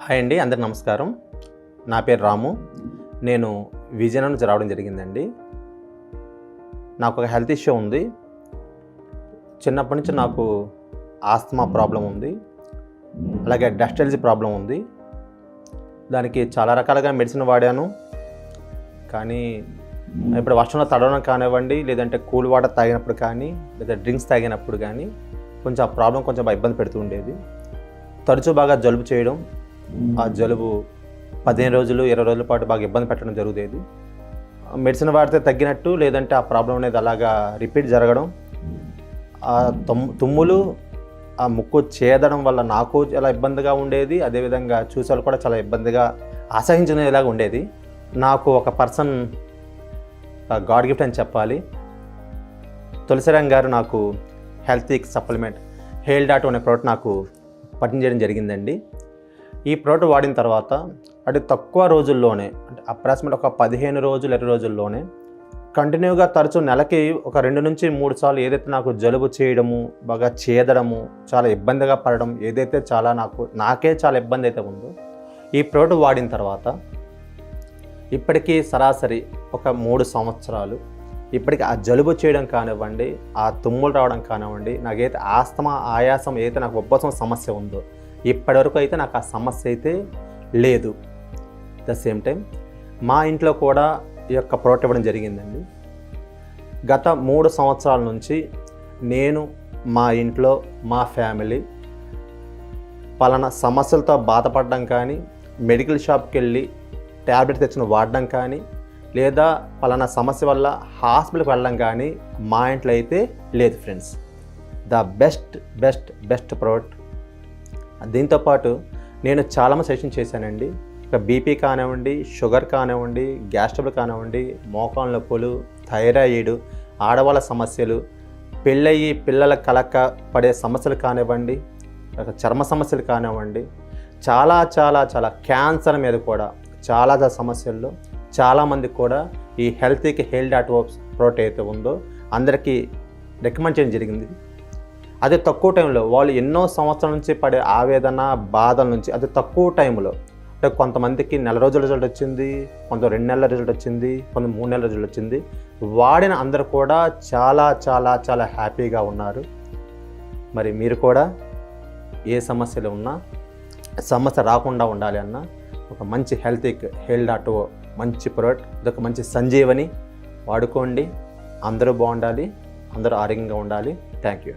Hi అండి, అందరికి నమస్కారం. నా పేరు రాము. నేను విజయనగరం నుంచి రావడం జరిగిందండి. నాకు ఒక హెల్త్ ఇష్యూ ఉంది. చిన్నప్పటి నుంచి నాకు ఆస్తమా ప్రాబ్లం ఉంది, అలాగే డస్ట్ ఎలర్జీ ప్రాబ్లం ఉంది. దానికి చాలా రకాలుగా మెడిసిన్ వాడాను. కానీ ఇప్పుడు వర్షంలో తడవడం కానివ్వండి, లేదంటే కూల్ వాటర్ తాగినప్పుడు కానీ, లేదా డ్రింక్స్ తాగినప్పుడు కానీ కొంచెం ఆ ప్రాబ్లం కొంచెం ఇబ్బంది పెడుతూ ఉండేది. తరచూ బాగా జలుబు చేయడం, ఆ జలుబు 15 రోజులు 20 రోజుల పాటు బాగా ఇబ్బంది పెట్టడం జరుగుతుంది. మెడిసిన్ వాడితే తగ్గినట్టు, లేదంటే ఆ ప్రాబ్లం అనేది అలాగా రిపీట్ జరగడం, ఆ తుమ్ములు, ఆ ముక్కు చేదడం వల్ల నాకు చాలా ఇబ్బందిగా ఉండేది. అదేవిధంగా చూసేవాళ్ళు కూడా చాలా ఇబ్బందిగా అసహించుకునేలాగా ఉండేది. నాకు ఒక పర్సన్ గాడ్ గిఫ్ట్ అని చెప్పాలి. తులసిరామ్ గారు నాకు హెల్త్ సప్లిమెంట్ హెయిల్.O అనే ప్రోడక్ట్ నాకు పట్టించడం చేయడం జరిగిందండి. ఈ ప్రోడక్ట్ వాడిన తర్వాత అది తక్కువ రోజుల్లోనే, అంటే అప్రాక్సిమేట్ ఒక 15 రోజులు 20 రోజుల్లోనే కంటిన్యూగా తరచూ నెలకి ఒక 2 నుంచి 3 సార్లు ఏదైతే నాకు జలుబు చేయడము, బాగా చేదడము, చాలా ఇబ్బందిగా పడడం, ఏదైతే నాకే చాలా ఇబ్బంది అయితే ఉందో, ఈ ప్రోడక్ట్ వాడిన తర్వాత ఇప్పటికీ సరాసరి ఒక 3 సంవత్సరాలు ఇప్పటికి ఆ జలుబు చేయడం కానివ్వండి, ఆ తుమ్ములు రావడం కానివ్వండి, నాకైతే ఆస్తమా ఆయాసం ఏదైతే నాకు ఉబ్బసం సమస్య ఉందో ఇప్పటివరకు అయితే నాకు ఆ సమస్య అయితే లేదు. ద సేమ్ టైం మా ఇంట్లో కూడా ఈ యొక్క ప్రోడక్ట్ ఇవ్వడం జరిగిందండి. గత 3 సంవత్సరాల నుంచి నేను మా ఇంట్లో మా ఫ్యామిలీ పలానా సమస్యలతో బాధపడడం కానీ, మెడికల్ షాప్కి వెళ్ళి ట్యాబ్లెట్ తెచ్చుకుని వాడడం కానీ, లేదా పలానా సమస్య వల్ల హాస్పిటల్కి వెళ్ళడం కానీ మా ఇంట్లో అయితే లేదు ఫ్రెండ్స్. The best product. దీంతోపాటు నేను చాలామంది సజెషన్ చేశానండి. ఇక బీపీ కానివ్వండి, షుగర్ కానివ్వండి, గ్యాస్ ట్రబుల్ కానివ్వండి, మోకాళ్ళ నొప్పులు, థైరాయిడ్, ఆడవాళ్ళ సమస్యలు, పెళ్ళయి పిల్లల కలక పడే సమస్యలు కానివ్వండి, చర్మ సమస్యలు కానివ్వండి, చాలా క్యాన్సర్ మీద కూడా చాలా సమస్యల్లో చాలామంది కూడా ఈ హెయిల్.O ప్రోడక్ట్ అయితే ఉందో అందరికీ రికమెండ్ చేయడం జరిగింది. అదే తక్కువ టైంలో వాళ్ళు ఎన్నో సంవత్సరాల నుంచి పడే ఆవేదన బాధల నుంచి అతి తక్కువ టైంలో, అంటే కొంతమందికి నెల రోజుల రిజల్ట్ వచ్చింది, కొంత 2 నెలల రిజల్ట్ వచ్చింది, కొంత 3 నెలల రిజల్ట్ వచ్చింది. వాడిన అందరూ కూడా చాలా హ్యాపీగా ఉన్నారు. మరి మీరు కూడా ఏ సమస్యలు ఉన్నా సమస్య రాకుండా ఉండాలి అన్న ఒక మంచి హెయిల్.O మంచి ప్రోడక్ట్, ఇదొక మంచి సంజీవని వాడుకోండి. అందరూ బాగుండాలి, అందరూ ఆరోగ్యంగా ఉండాలి. Thank you.